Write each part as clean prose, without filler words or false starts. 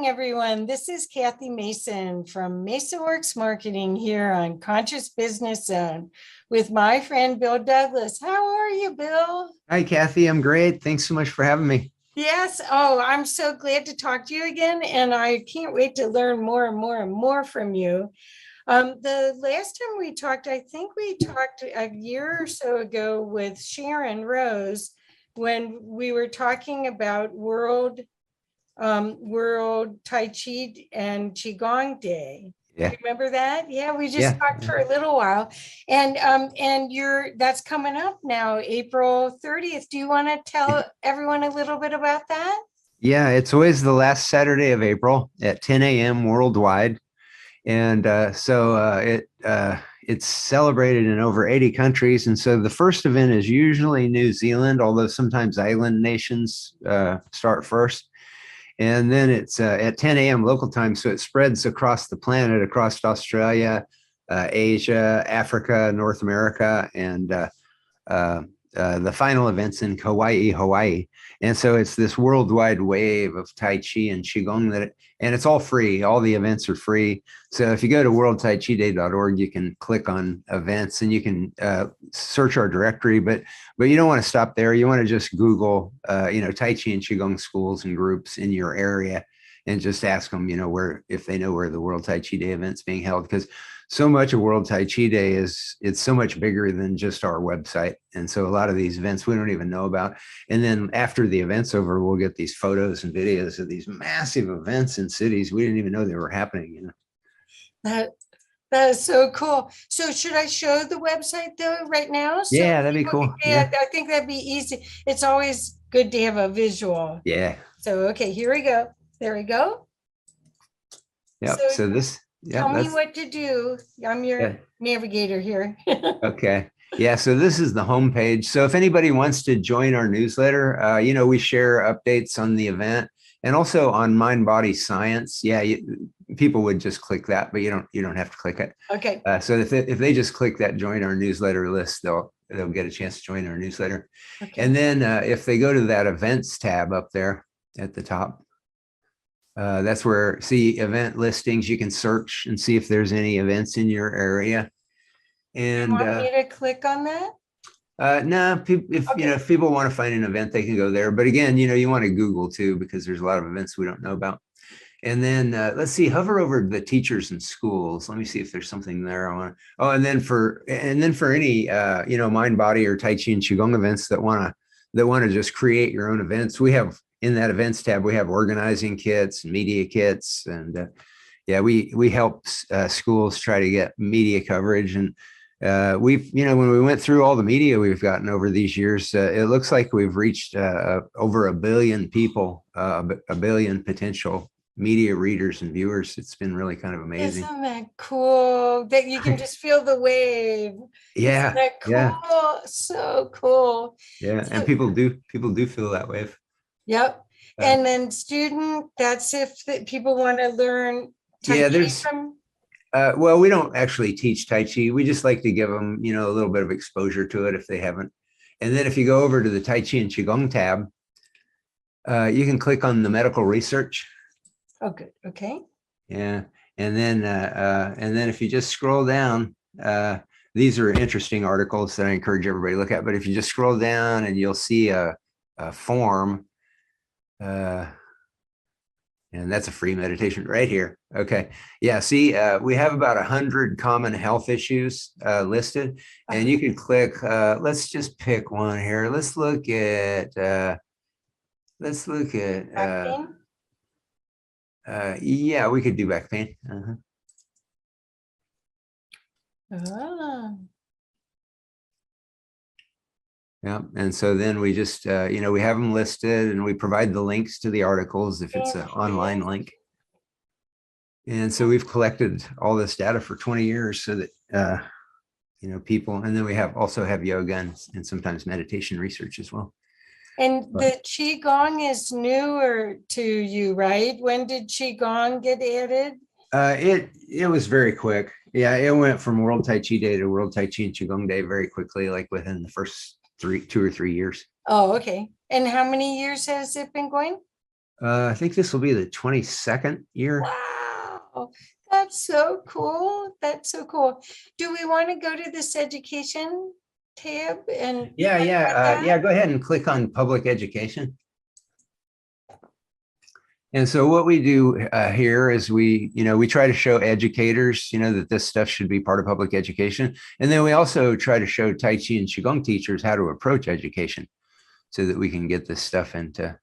everyone. This is Kathy Mason from MesaWorks Marketing here on Conscious Business Zone with my friend Bill Douglas. How are you, Bill? Hi, Kathy. I'm great. Thanks so much for having me. Yes. Oh, I'm so glad to talk to you again, and I can't wait to learn more and more and more from you. The last time we talked, I think we talked a year or so ago with Sharon Rose when we were talking about World Tai Chi and Qigong Day. Yeah. Remember that? Yeah, we just talked for a little while. And that's coming up now, April 30th. Do you want to tell everyone a little bit about that? Yeah, it's always the last Saturday of April at 10 a.m. worldwide. And it's celebrated in over 80 countries. And so the first event is usually New Zealand, although sometimes island nations start first. And then it's at 10 a.m. local time. So it spreads across the planet, across Australia, Asia, Africa, North America, and the final event's in Kauai, Hawaii. And so it's this worldwide wave of Tai Chi and Qigong and it's all free. All the events are free. So if you go to worldtaichiday.org, you can click on events and you can search our directory, but you don't want to stop there. You want to just Google, Tai Chi and Qigong schools and groups in your area and just ask them, if they know where the World Tai Chi Day event's being held, because so much of World Tai Chi Day it's so much bigger than just our website. And so a lot of these events we don't even know about. And then after the event's over, we'll get these photos and videos of these massive events in cities we didn't even know they were happening, That is so cool. So should I show the website though right now? So that'd be cool. Yeah, I think that'd be easy. It's always good to have a visual. Yeah. So, okay, here we go. There we go. Yep. So this, tell me what to do. I'm your navigator here. Okay. Yeah. So this is the homepage. So if anybody wants to join our newsletter, we share updates on the event and also on mind body science. Yeah. People would just click that, but you don't have to click it. Okay. So if they just click that, join our newsletter list, they'll get a chance to join our newsletter. Okay. And then if they go to that events tab up there at the top, that's where event listings. You can search and see if there's any events in your area. And you want me to click on that? No, if people want to find an event, they can go there. But again, you want to Google too, because there's a lot of events we don't know about. And then let's see, hover over the teachers and schools. Let me see if there's something there. And then for any mind body or Tai Chi and Qigong events that want to just create your own events, we have in that events tab, we have organizing kits, media kits, and we help schools try to get media coverage. And we've, when we went through all the media we've gotten over these years, it looks like we've reached over 1 billion people, a billion potential media readers and viewers. It's been really kind of amazing. Isn't that cool that you can just feel the wave? Yeah. Isn't that cool? Yeah. So cool. Yeah. And people do feel that wave. Yep. And then student, that's if people want to learn Tai Chi from. Well, we don't actually teach Tai Chi. We just like to give them, a little bit of exposure to it if they haven't. And then if you go over to the Tai Chi and Qigong tab, you can click on the medical research. Oh, good. Okay. Yeah. And then if you just scroll down, these are interesting articles that I encourage everybody to look at. But if you just scroll down and you'll see a form, and that's a free meditation right here. Okay. Yeah. See, we have about 100 common health issues listed, and you can click, let's just pick one here. Let's look at, back pain? Yeah, we could do back pain. Yeah. And so then we just, we have them listed and we provide the links to the articles if it's an online link. And so we've collected all this data for 20 years so that, people, and then we also have yoga and sometimes meditation research as well. And the Qigong is newer to you, right? When did Qigong get added? It was very quick. Yeah, it went from World Tai Chi Day to World Tai Chi and Qigong Day very quickly, like within the first 2 or 3 years. Oh, okay. And how many years has it been going? I think this will be the 22nd year. Wow, that's so cool. That's so cool. Do we want to go to this education tab and Yeah, talk about yeah, that? yeah. Go ahead and click on public education. And so what we do here is we try to show educators, that this stuff should be part of public education. And then we also try to show Tai Chi and Qigong teachers how to approach education so that we can get this stuff into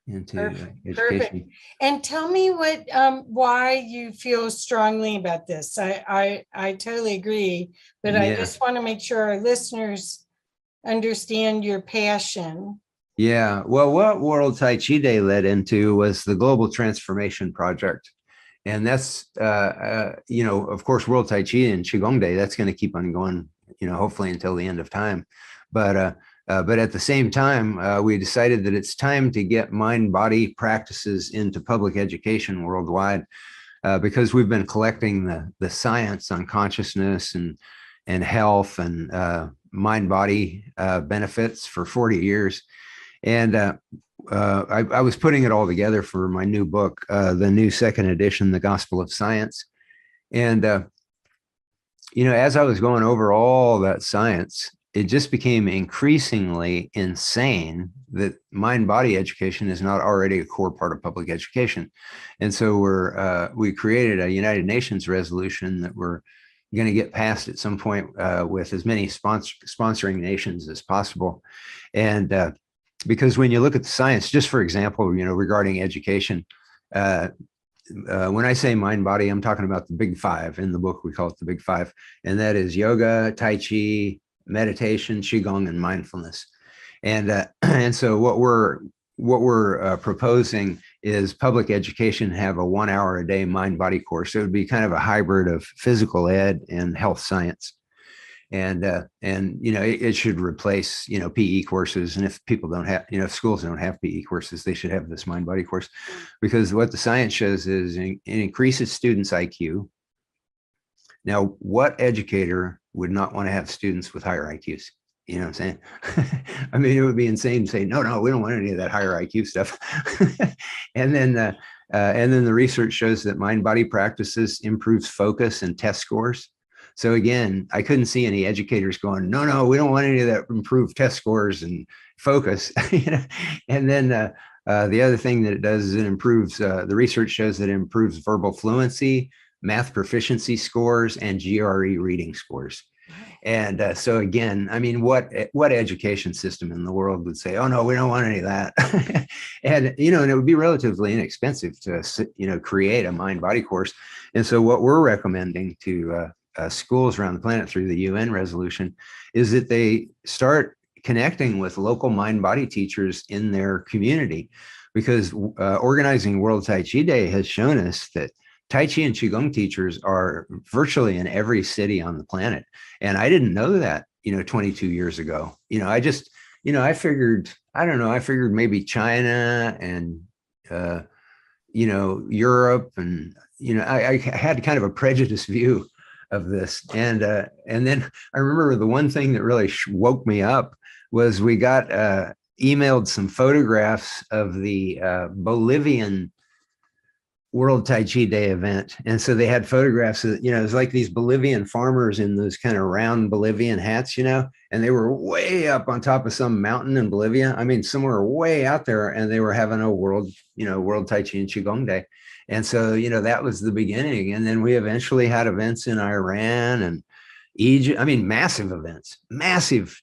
Perfect, perfect. education. And tell me why you feel strongly about this. I totally agree, but I Yeah. just want to make sure our listeners understand your passion. Yeah. Well, what World Tai Chi Day led into was the Global Transformation Project. And that's, of course, World Tai Chi and Qigong Day, that's going to keep on going, hopefully until the end of time. But at the same time, we decided that it's time to get mind-body practices into public education worldwide, because we've been collecting the science on consciousness and health and mind-body benefits for 40 years. And I was putting it all together for my new book, the new second edition, The Gospel of Science. And, as I was going over all that science, it just became increasingly insane that mind-body education is not already a core part of public education. And so we created a United Nations resolution that we're going to get passed at some point with as many sponsoring nations as possible. And because when you look at the science, just for example, regarding education, when I say mind body, I'm talking about the big five. In the book, we call it the big five. And that is yoga, Tai Chi, meditation, Qigong, and mindfulness. And so what we're proposing is public education have a 1 hour a day mind body course. So it would be kind of a hybrid of physical ed and health science. And it should replace PE courses. And if people don't have, if schools don't have PE courses, they should have this mind body course, because what the science shows is it increases students' IQ. Now, what educator would not want to have students with higher IQs? You know what I'm saying? I mean, it would be insane to say, no, we don't want any of that higher IQ stuff. And then the research shows that mind body practices improves focus and test scores. So again, I couldn't see any educators going, no, we don't want any of that improved test scores and focus. And then the other thing that it does is it improves, the research shows that it improves verbal fluency, math proficiency scores, and GRE reading scores. And so again, I mean, what education system in the world would say, oh no, we don't want any of that? And and it would be relatively inexpensive to create a mind body course. And so what we're recommending to schools around the planet through the UN resolution is that they start connecting with local mind body teachers in their community, because organizing World Tai Chi Day has shown us that Tai Chi and Qigong teachers are virtually in every city on the planet. And I didn't know that, 22 years ago. I figured, I figured maybe China and, Europe, and, I had kind of a prejudiced view of this. And then I remember the one thing that really woke me up was we got emailed some photographs of the Bolivian World Tai Chi Day event. And so they had photographs of, it was like these Bolivian farmers in those kind of round Bolivian hats, and they were way up on top of some mountain in Bolivia. I mean, somewhere way out there, and they were having a World Tai Chi and Qigong Day. And so, that was the beginning. And then we eventually had events in Iran and Egypt. I mean, massive events, massive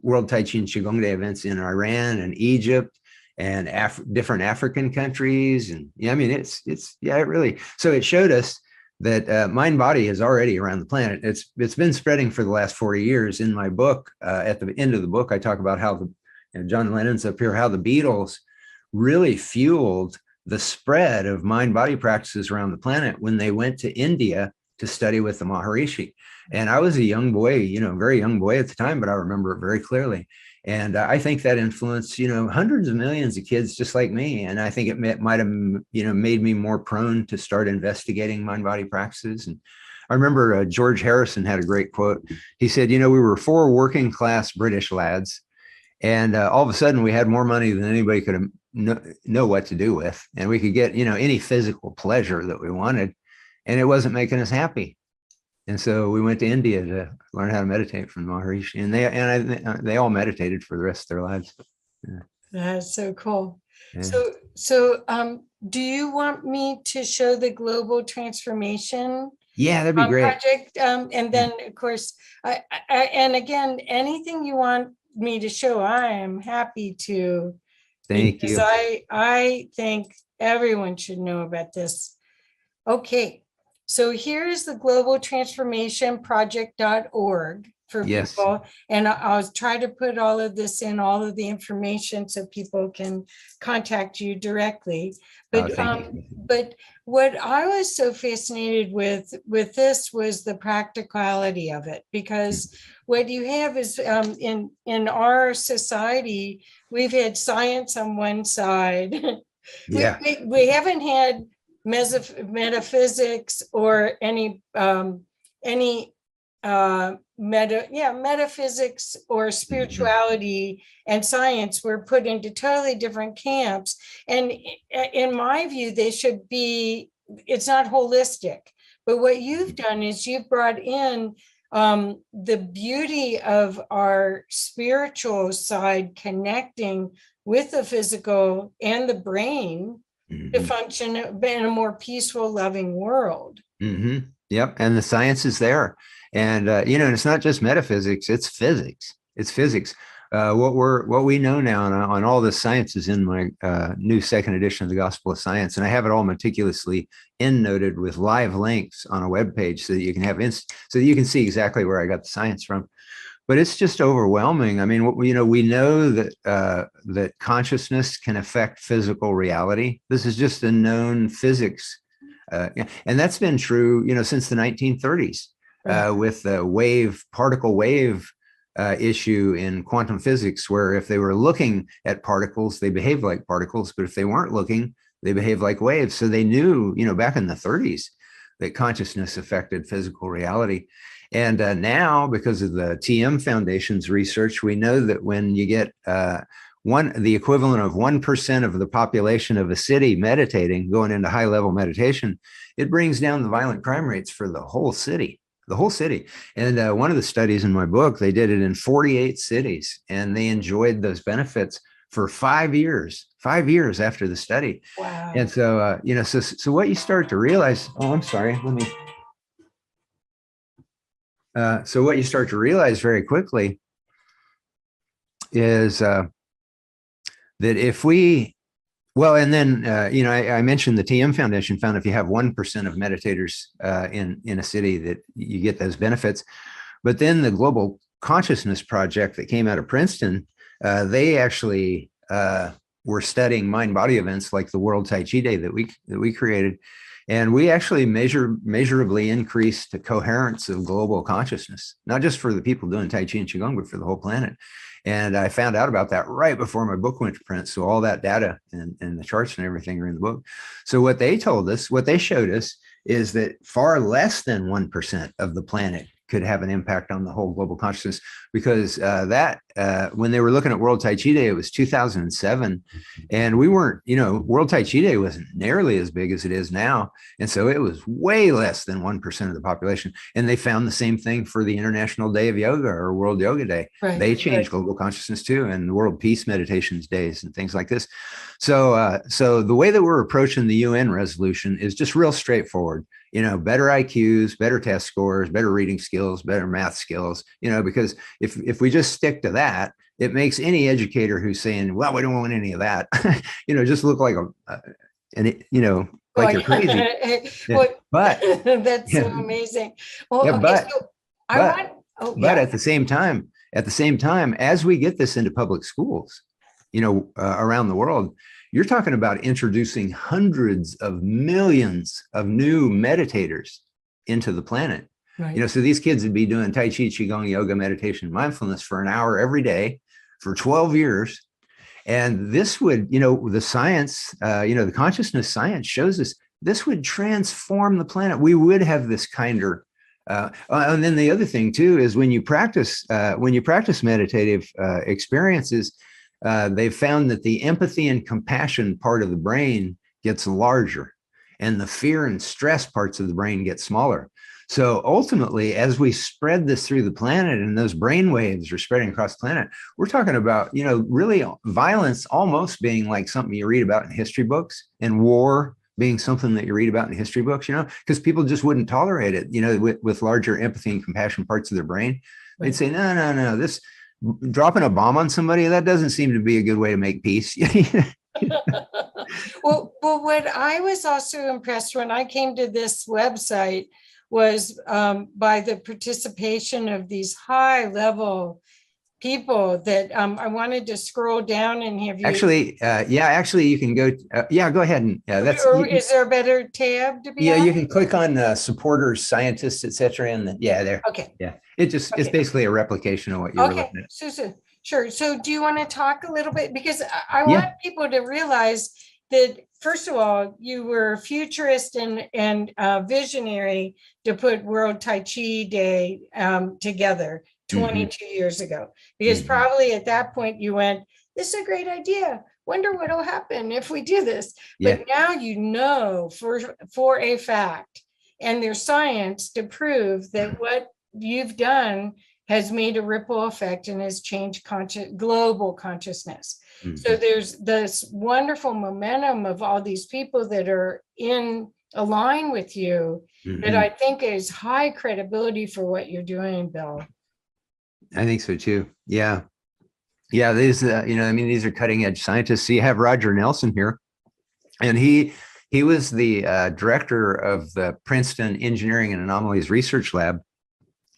World Tai Chi and Qigong Day events in Iran and Egypt and different African countries. And I mean, it really, so it showed us that mind body is already around the planet. It's been spreading for the last 40 years. In my book, at the end of the book, I talk about how John Lennon's up here, how the Beatles really fueled the spread of mind body practices around the planet when they went to India to study with the Maharishi. And I was a young boy, very young boy at the time, but I remember it very clearly. And I think that influenced, hundreds of millions of kids just like me. And I think it might have, made me more prone to start investigating mind body practices. And I remember George Harrison had a great quote. He said, we were 4 working class British lads, and all of a sudden we had more money than anybody could know what to do with, and we could get, any physical pleasure that we wanted, and it wasn't making us happy. And so we went to India to learn how to meditate from Maharishi, and they all meditated for the rest of their lives. Yeah. That's so cool. Yeah. So do you want me to show the global transformation Yeah, that'd be great. project? And then, of course, and again, anything you want me to show, I am happy to. Thank Because you. I think everyone should know about this. Okay, so here's the global transformation project.org for Yes. people. And I'll try to put all of this in, all of the information, so people can contact you directly. But Thank you. but what I was so fascinated with this was the practicality of it, because what you have is in our society, we've had science on one side. Yeah. We haven't had metaphysics or any metaphysics or spirituality and science were put into totally different camps. And in my view, they should be, it's not holistic. But what you've done is you've brought in the beauty of our spiritual side connecting with the physical and the brain to function in a more peaceful, loving world. Yep. And the science is there. And, and it's not just metaphysics, it's physics. It's physics. What we know now on all the science is in my new second edition of the Gospel of Science. And I have it all meticulously endnoted with live links on a web page so that you can have so that you can see exactly where I got the science from. But it's just overwhelming. I mean, we know that that consciousness can affect physical reality. This is just a known physics. And that's been true, since the 1930s. With the particle wave issue in quantum physics, where if they were looking at particles, they behaved like particles, but if they weren't looking, they behaved like waves. So they knew, back in the 30s, that consciousness affected physical reality. And now, because of the TM Foundation's research, we know that when you get the equivalent of 1% of the population of a city meditating, going into high-level meditation, it brings down the violent crime rates for the whole city. The whole city. And one of the studies in my book, they did it in 48 cities, and they enjoyed those benefits for 5 years after the study. Wow. And so, so what you start to realize, so what you start to realize very quickly is that if we, and then, I mentioned the TM Foundation found if you have 1% of meditators in a city that you get those benefits. But then the Global Consciousness Project that came out of Princeton, they actually were studying mind-body events like the World Tai Chi Day that we created. And we actually measurably increased the coherence of global consciousness, not just for the people doing Tai Chi and Qigong, but for the whole planet. And I found out about that right before my book went to print. So all that data and the charts and everything are in the book. So what they showed us is that far less than 1% of the planet could have an impact on the whole global consciousness, because when they were looking at World Tai Chi Day, it was 2007, and we weren't, World Tai Chi Day wasn't nearly as big as it is now, and so it was way less than 1% of the population. And they found the same thing for the International Day of Yoga or World Yoga Day. Right, they changed global consciousness too, and the World Peace Meditations Days and things like this. So, so the way that we're approaching the UN resolution is just real straightforward. Better IQs, better test scores, better reading skills, better math skills, because if we just stick to that, it makes any educator who's saying, well, we don't want any of that, just look like like you're crazy. Yeah. But that's so amazing. Well, yeah, okay, but at the same time, as we get this into public schools, around the world, you're talking about introducing hundreds of millions of new meditators into the planet. Right. So these kids would be doing Tai Chi, Qigong, yoga, meditation, mindfulness for an hour every day for 12 years. And this would, the science, the consciousness science shows us this would transform the planet. We would have this kinder. And then the other thing too is when you practice meditative experiences, they've found that the empathy and compassion part of the brain gets larger, and the fear and stress parts of the brain get smaller. So ultimately, as we spread this through the planet and those brain waves are spreading across the planet, we're talking about, really violence almost being like something you read about in history books, and war being something that you read about in history books, because people just wouldn't tolerate it, with larger empathy and compassion parts of their brain. Right. They'd say, no, this dropping a bomb on somebody, that doesn't seem to be a good way to make peace. Well, what I was also impressed when I came to this website was by the participation of these high level people that I wanted to scroll down and have you. Actually, you can go. Go ahead and is there a better tab to be? Yeah, you can click on supporters, scientists, etc. And there. Okay. Yeah, it's basically a replication of what you were looking at. So, sure. So, do you want to talk a little bit, because I want people to realize that, first of all, you were futurist and visionary to put World Tai Chi Day together 22 years ago, because probably at that point you went, this is a great idea. Wonder what will happen if we do this. But now for a fact, and there's science to prove that what you've done has made a ripple effect and has changed global consciousness. So there's this wonderful momentum of all these people that are in align with you that I think is high credibility for what you're doing, Bill. I think so too. Yeah. These, these are cutting edge scientists. So you have Roger Nelson here, and he was the director of the Princeton Engineering and Anomalies Research Lab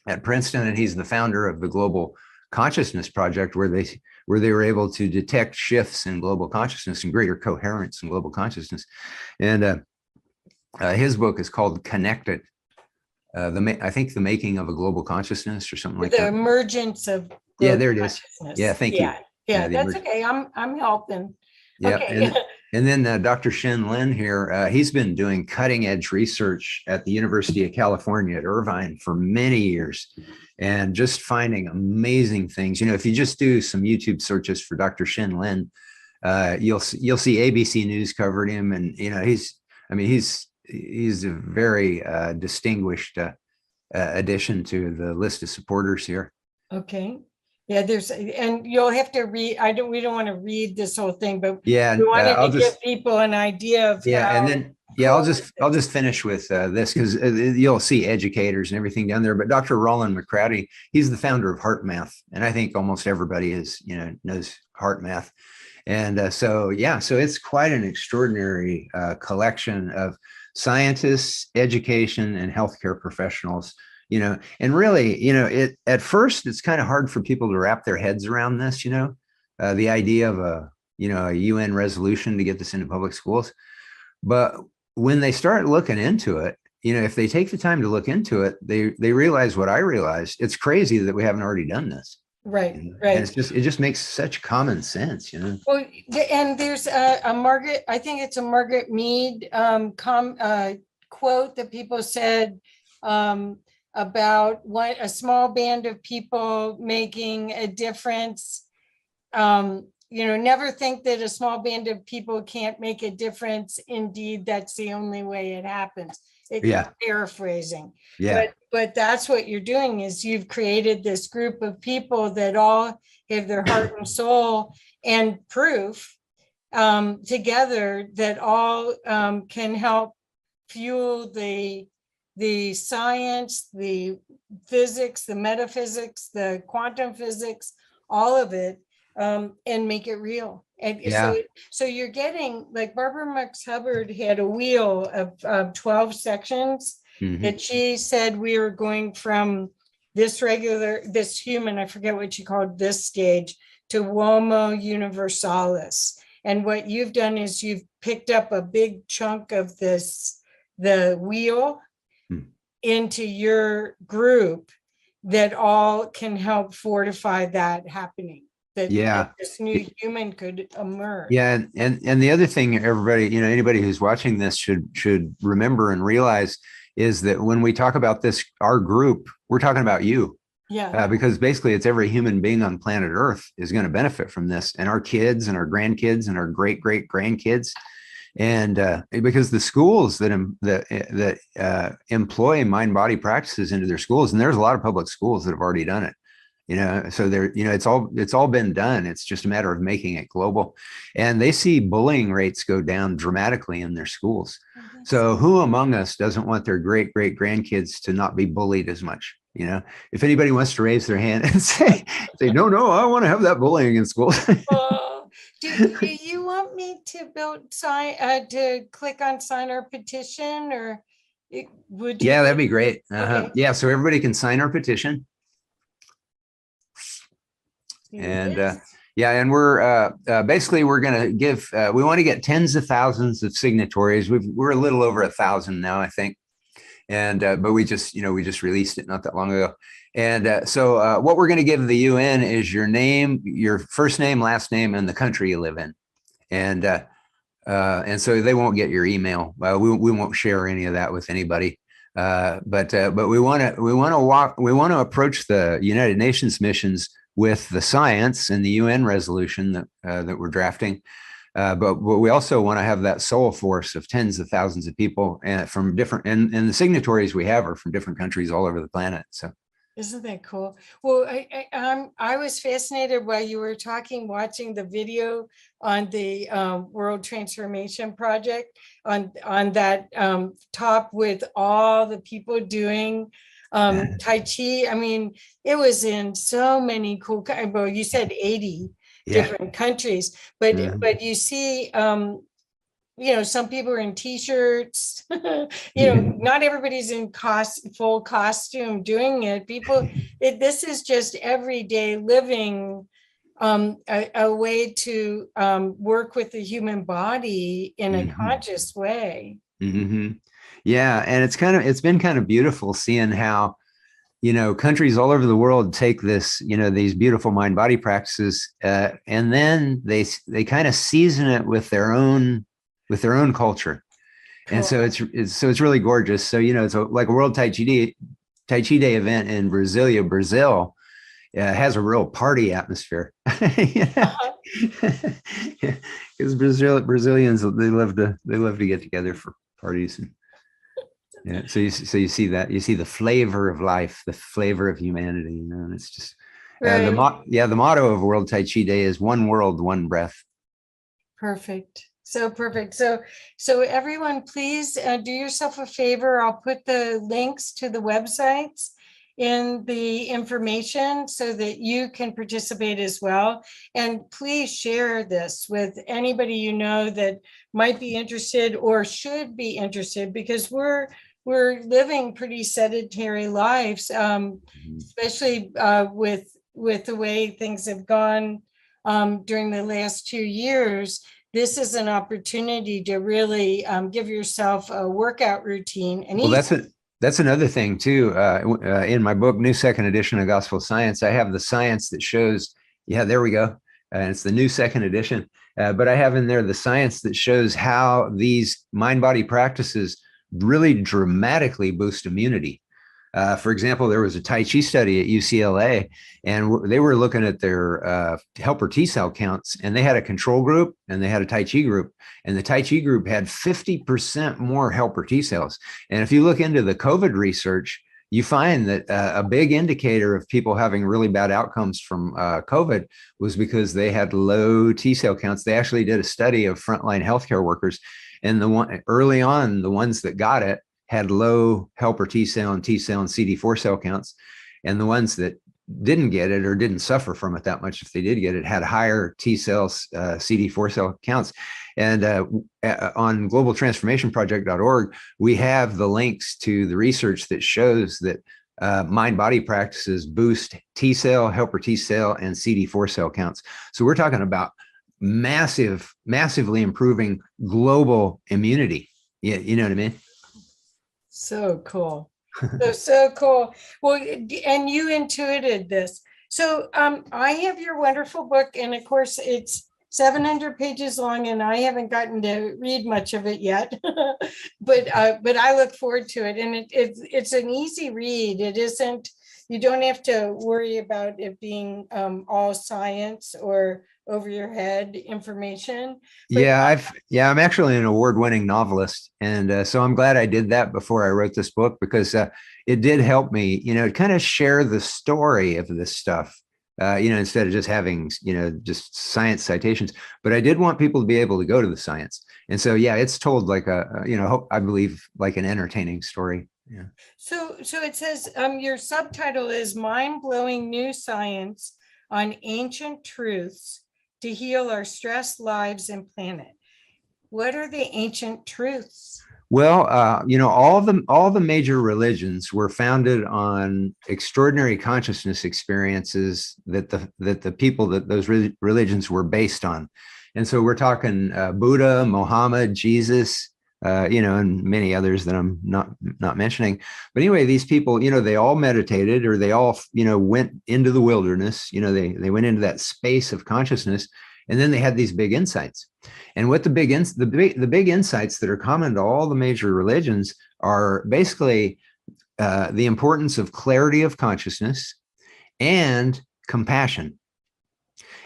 at Princeton, and he's the founder of the Global Consciousness Project, where they were able to detect shifts in global consciousness and greater coherence in global consciousness. And his book is called Connected. I think the making of a global consciousness or something like that. The emergence of global there it is. Yeah, thank you. Yeah, that's okay. I'm helping. Yeah, okay. and then Dr. Shen Lin here, he's been doing cutting edge research at the University of California at Irvine for many years, and just finding amazing things. If you just do some YouTube searches for Dr. Shen Lin, you'll see ABC News covered him, and he's a very distinguished addition to the list of supporters here. Okay. Yeah, and you'll have to read. We don't want to read this whole thing, but we wanted to give people an idea of and then I'll just finish with this, because you'll see educators and everything down there. But Dr. Roland McCrady, he's the founder of Heart Math, and I think almost everybody knows Heart Math. And so it's quite an extraordinary collection of scientists, education, and healthcare professionals. And really, at first it's kind of hard for people to wrap their heads around this, the idea of a UN resolution to get this into public schools. But when they start looking into it, if they take the time to look into it, they realize what I realized. It's crazy that we haven't already done this. Right. And it just makes such common sense, Well, and there's a Margaret, I think it's a Margaret Mead quote that people said about what a small band of people making a difference. Never think that a small band of people can't make a difference. Indeed, that's the only way it happens. Paraphrasing. Yeah. But that's what you're doing, is you've created this group of people that all have their heart and soul and proof together, that all can help fuel the science, the physics, the metaphysics, the quantum physics, all of it, and make it real. And so you're getting, like Barbara Marx Hubbard had a wheel of 12 sections that she said we were going from this human, I forget what she called this stage, to Homo Universalis. And what you've done is you've picked up a big chunk of the wheel into your group that all can help fortify that happening. That this new human could emerge. Yeah, and the other thing, everybody, anybody who's watching this should remember and realize is that when we talk about this, our group, we're talking about you. Yeah. because basically it's every human being on planet Earth is going to benefit from this, and our kids and our grandkids and our great great grandkids. And because the schools that employ mind body practices into their schools, and there's a lot of public schools that have already done it, so it's all been done. It's just a matter of making it global, and they see bullying rates go down dramatically in their schools. So who among us doesn't want their great great grandkids to not be bullied as much? If anybody wants to raise their hand and say no, I want to have that bullying in school. Oh, do you want me to to click on sign our petition, or would you? Yeah, that'd be great. Okay. Yeah, so everybody can sign our petition. And yeah, and we're basically we're going to give. We want to get tens of thousands of signatories. We're a little over 1,000 now, I think. And but we just released it not that long ago. And so what we're going to give the UN is your name, your first name, last name, and the country you live in. And so they won't get your email. We won't share any of that with anybody. But we want to approach the United Nations missions with the science and the UN resolution that we're drafting. But we also want to have that soul force of tens of thousands of people from different, and the signatories we have are from different countries all over the planet. So. Isn't that cool? Well, I was fascinated while you were talking, watching the video on the World Transformation Project on that top with all the people doing Tai Chi. I mean, it was in so many cool, well, you said 80 different countries, but you see, some people are in t-shirts, not everybody's in full costume doing it. This is just everyday living, a way to work with the human body in a conscious way. Yeah, and it's been kind of beautiful seeing how countries all over the world take this, these beautiful mind body practices, and then they kind of season it with their own culture. Cool. And so it's really gorgeous. So it's like a World Tai Chi Day event in Brazil has a real party atmosphere. Because Brazilians, they love to get together for parties. And so you see the flavor of life, the flavor of humanity, and it's just right. The motto of World Tai Chi Day is one world, one breath. Perfect. So perfect. So everyone, please do yourself a favor. I'll put the links to the websites in the information so that you can participate as well. And please share this with anybody that might be interested or should be interested, because we're living pretty sedentary lives, especially with the way things have gone during the last 2 years. This is an opportunity to really give yourself a workout routine. And that's another thing too. In my book, New Second Edition of Gospel Science, I have the science that shows. Yeah, there we go. And it's the new second edition. But I have in there the science that shows how these mind-body practices really dramatically boost immunity. For example, there was a Tai Chi study at UCLA, and they were looking at their helper T cell counts, and they had a control group and they had a Tai Chi group, and the Tai Chi group had 50% more helper T cells. And if you look into the COVID research, you find that a big indicator of people having really bad outcomes from COVID was because they had low T cell counts. They actually did a study of frontline healthcare workers, and early on, the ones that got it had low helper T cell and CD4 cell counts, and the ones that didn't get it or didn't suffer from it that much, if they did get it, had higher T cells, CD4 cell counts. And on globaltransformationproject.org, we have the links to the research that shows that mind-body practices boost T cell, helper T cell, and CD4 cell counts. So we're talking about massively improving global immunity. Yeah, you know what I mean? So cool. So cool. Well, and you intuited this. So I have your wonderful book, and of course it's 700 pages long, and I haven't gotten to read much of it yet, but I look forward to it. And it's an easy read. It isn't, you don't have to worry about it being all science or over your head information. But I'm actually an award-winning novelist, and so I'm glad I did that before I wrote this book, because it did help me, kind of share the story of this stuff, instead of just having, just science citations. But I did want people to be able to go to the science, and so it's told like I believe like an entertaining story. Yeah. So it says your subtitle is Mind-Blowing New Science on Ancient Truths to Heal Our Stressed Lives and Planet. What are the ancient truths? Well, all the major religions were founded on extraordinary consciousness experiences that the people that those religions were based on. And so we're talking Buddha, Muhammad, Jesus, and many others that I'm not mentioning. But anyway, these people, they all meditated, or they all, went into the wilderness. They went into that space of consciousness, and then they had these big insights. And what the big insights that are common to all the major religions are basically the importance of clarity of consciousness and compassion.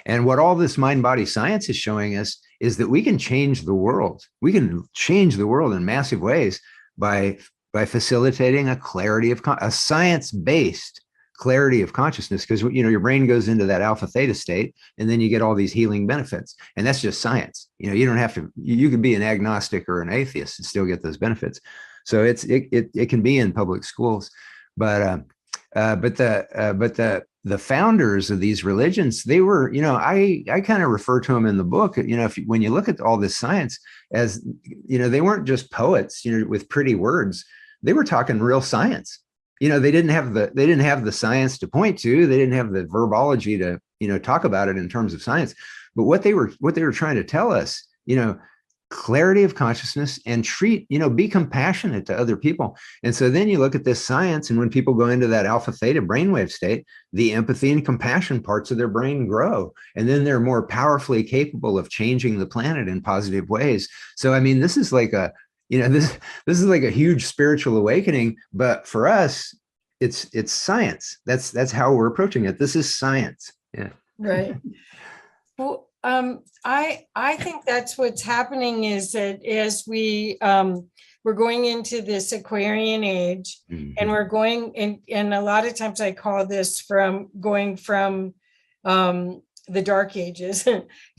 And what all this mind-body science is showing us is that we can change the world. We can change the world in massive ways by facilitating a science-based clarity of consciousness, because your brain goes into that alpha theta state, and then you get all these healing benefits. And that's just science. You don't have to. You could be an agnostic or an atheist and still get those benefits. So it can be in public schools, but the founders of these religions, they were, I kind of refer to them in the book, when you look at all this science as, they weren't just poets, with pretty words. They were talking real science. They didn't have the science to point to. They didn't have the verbology to, talk about it in terms of science. But what they were trying to tell us, clarity of consciousness, and be compassionate to other people. And so then you look at this science, and when people go into that alpha theta brainwave state, the empathy and compassion parts of their brain grow, and then they're more powerfully capable of changing the planet in positive ways. So, I mean, this is like this is like a huge spiritual awakening, but for us, it's science. That's how we're approaching it. This is science. Yeah. Right. Well, I think that's what's happening, is that as we're going into this Aquarian age, Mhm. and we're going, and a lot of times I call this going from the dark ages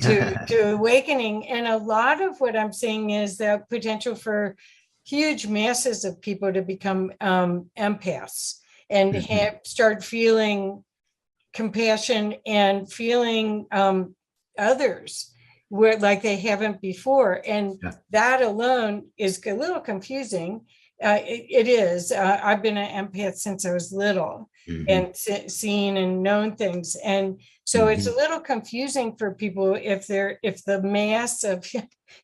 to awakening. And a lot of what I'm seeing is the potential for huge masses of people to become empaths and Mhm. start feeling compassion and feeling others like they haven't before. And Yeah. that alone is a little confusing. It is. I've been an empath since I was little, Mhm. and seen and known things. And so it's a little confusing for people if the mass of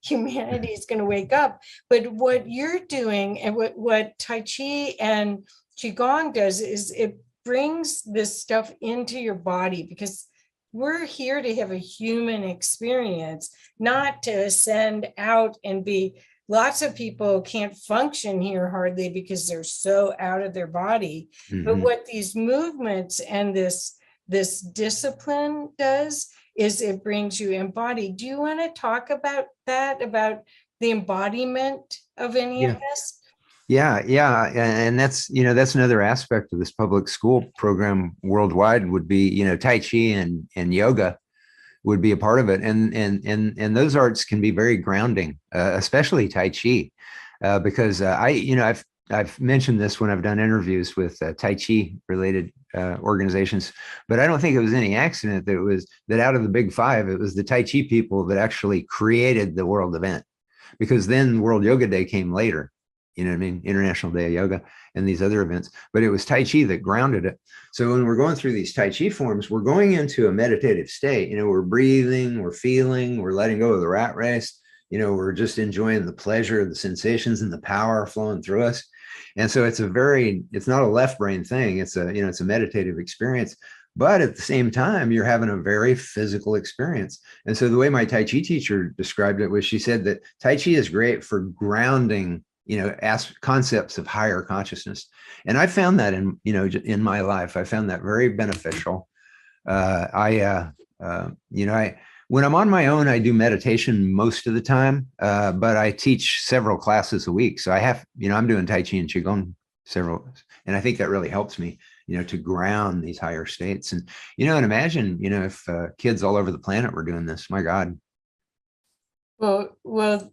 humanity is going to wake up. But what you're doing, and what Tai Chi and Qigong does, is it brings this stuff into your body, because we're here to have a human experience, not to send out and be. Lots of people can't function here hardly because they're so out of their body. But Mhm. what these movements and this discipline does is it brings you embodied. Do you want to talk about that, about the embodiment of any of Yeah. this? Yeah. And that's another aspect of this public school program worldwide would be, Tai Chi and yoga would be a part of it. And those arts can be very grounding, especially Tai Chi, because I've mentioned this when I've done interviews with Tai Chi related organizations, but I don't think it was any accident that out of the big five, it was the Tai Chi people that actually created the world event, because then World Yoga Day came later. You know what I mean? International Day of Yoga and these other events, but it was Tai Chi that grounded it. So when we're going through these Tai Chi forms, we're going into a meditative state. We're breathing, we're feeling, we're letting go of the rat race. We're just enjoying the pleasure of the sensations and the power flowing through us. And so it's not a left brain thing. It's a meditative experience. But at the same time, you're having a very physical experience. And so the way my Tai Chi teacher described it was, she said that Tai Chi is great for grounding ask concepts of higher consciousness. And I found that in my life, I found that very beneficial. When I'm on my own, I do meditation most of the time, but I teach several classes a week. So I'm doing Tai Chi and Qigong and I think that really helps me, to ground these higher states. And, and imagine, if kids all over the planet were doing this, my God. Well,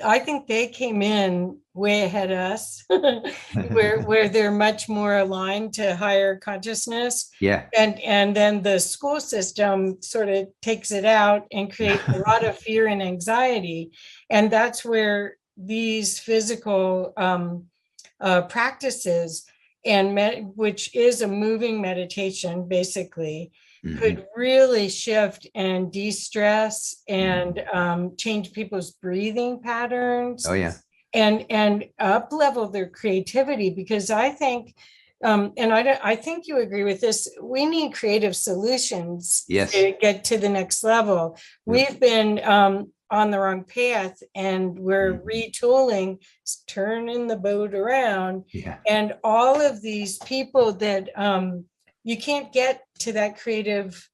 I think they came in way ahead of us, where they're much more aligned to higher consciousness. Yeah. And then the school system sort of takes it out and creates a lot of fear and anxiety. And that's where these physical practices, which is a moving meditation, basically, could really shift and de-stress and change people's breathing patterns. Oh, yeah. And up level their creativity, because I think, I think you agree with this, we need creative solutions. Yes. To get to the next level. Yep. We've been on the wrong path, and we're retooling, turning the boat around. Yeah. And all of these people that you can't get to that creative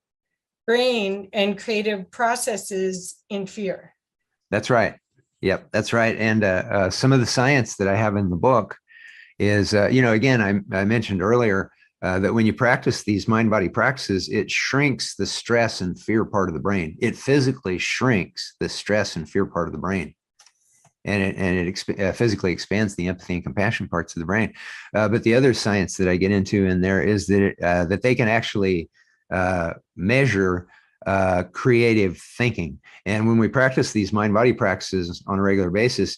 brain and creative processes in fear. That's right. Yep, that's right. And some of the science that I have in the book is, again, I mentioned earlier that when you practice these mind-body practices, it shrinks the stress and fear part of the brain. It physically shrinks the stress and fear part of the brain. And it physically expands the empathy and compassion parts of the brain. But the other science that I get into in there is that that they can actually measure creative thinking. And when we practice these mind-body practices on a regular basis,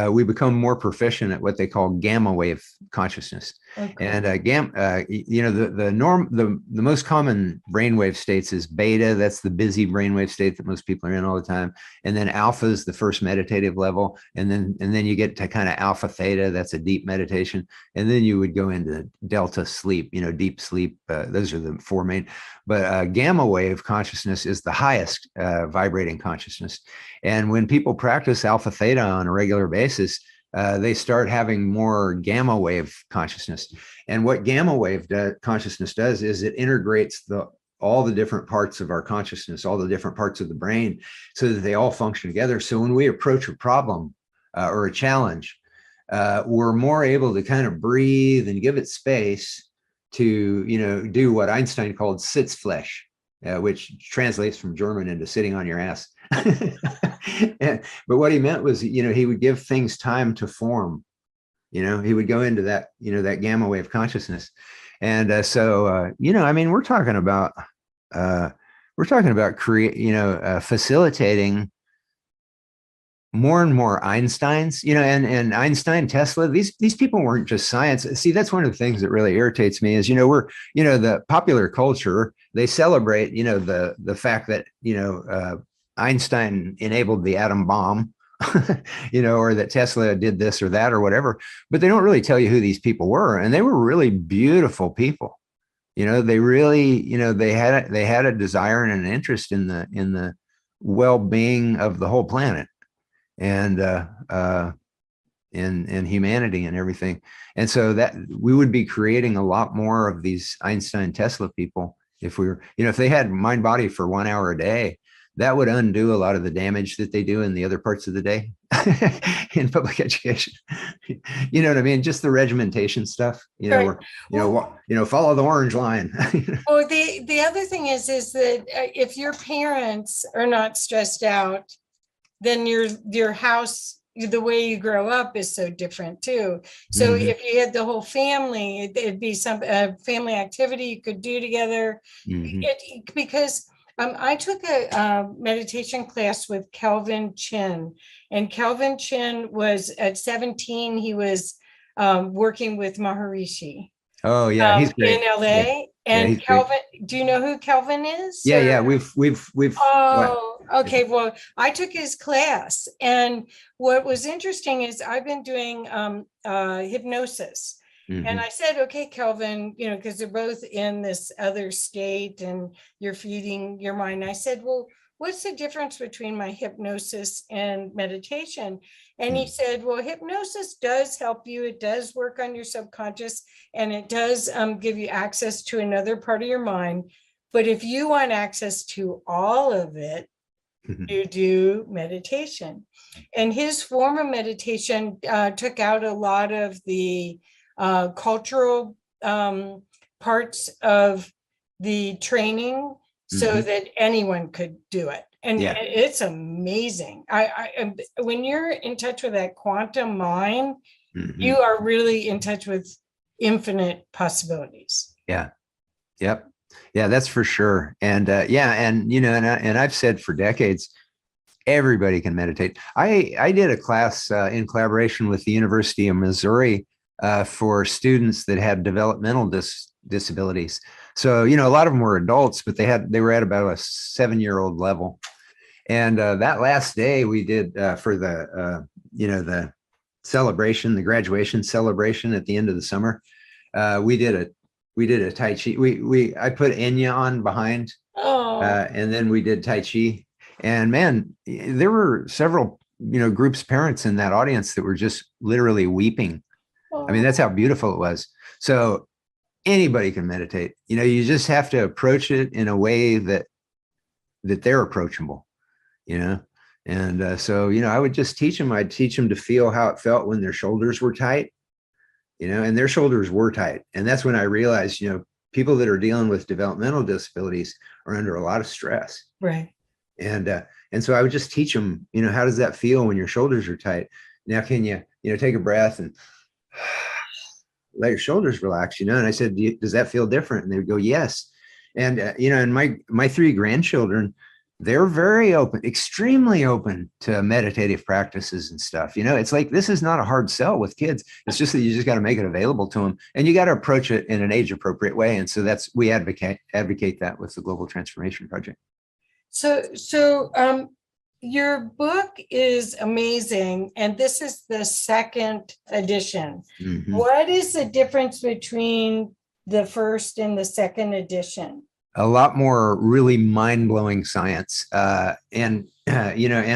we become more proficient at what they call gamma wave consciousness. Okay. And gamma, the most common brainwave states is beta. That's the busy brainwave state that most people are in all the time. And then alpha is the first meditative level. And then you get to kind of alpha theta. That's a deep meditation. And then you would go into delta sleep, deep sleep. Those are the four main. But gamma wave consciousness is the highest vibrating consciousness. And when people practice alpha theta on a regular basis, they start having more gamma wave consciousness. And what gamma wave consciousness does is it integrates all the different parts of our consciousness, all the different parts of the brain, so that they all function together. So when we approach a problem or a challenge, we're more able to kind of breathe and give it space to, do what Einstein called Sitzfleisch, which translates from German into sitting on your ass. But what he meant was, he would give things time to form. He would go into that, that gamma wave consciousness. And we're talking about facilitating more and more Einsteins, and Einstein, Tesla, these people weren't just science. See, that's one of the things that really irritates me is, the popular culture, they celebrate, the fact that, Einstein enabled the atom bomb, or that Tesla did this or that or whatever, but they don't really tell you who these people were. And they were really beautiful people. They really, they had a desire and an interest in the well-being of the whole planet and in humanity and everything. And so that we would be creating a lot more of these Einstein Tesla people if we were, if they had mind body for 1 hour a day, that would undo a lot of the damage that they do in the other parts of the day in public education. You know what I mean? Just the regimentation stuff, right. Follow the orange line. Well, the other thing is that if your parents are not stressed out, then your house, the way you grow up is so different too. So if you had the whole family, it'd be some family activity you could do together. Because I took a meditation class with Kelvin Chin, and Kelvin Chin was at 17, he was working with Maharishi. Oh yeah, he's great. In LA. Yeah. And Kelvin, great. Do you know who Kelvin is? Yeah, yeah, we've. Oh, okay. Well, I took his class, and what was interesting is I've been doing hypnosis, And Mhm. I said, okay, Kelvin, because they're both in this other state and you're feeding your mind. I said, well, what's the difference between my hypnosis and meditation? And he Mhm. said, well, hypnosis does help you. It does work on your subconscious and it does give you access to another part of your mind. But if you want access to all of it, you do meditation. And his form of meditation took out a lot of the cultural parts of the training so Mhm. that anyone could do it. And Yeah. it's amazing. When you're in touch with that quantum mind, you Mhm. are really in touch with infinite possibilities. Yeah. Yep. Yeah, that's for sure. And yeah, and and I've said for decades, everybody can meditate. I did a class in collaboration with the University of Missouri for students that had developmental disabilities. So a lot of them were adults, but they were at about a 7-year-old level. And that last day we did for the celebration, the graduation celebration at the end of the summer. We did a Tai Chi. I put Enya on behind, Oh, and then we did Tai Chi. And man, there were several groups of parents in that audience that were just literally weeping. I mean, that's oh. how beautiful it was. So anybody can meditate. You just have to approach it in a way that they're approachable. You know. And so I would just teach them. I'd teach them to feel how it felt when their shoulders were tight. And their shoulders were tight. And that's when I realized, people that are dealing with developmental disabilities are under a lot of stress. Right. And so I would just teach them, how does that feel when your shoulders are tight? Now, can you, take a breath and let your shoulders relax, And I said, does that feel different? And they would go, yes. And, and my 3 grandchildren, they're very open, extremely open to meditative practices and stuff. It's like, this is not a hard sell with kids. It's just that you just got to make it available to them, and you got to approach it in an age appropriate way. And so we advocate that with the Global Transformation Project. So, your book is amazing, and this is the second edition. Mm-hmm. What is the difference between the first and the second edition? A lot more really mind-blowing science, and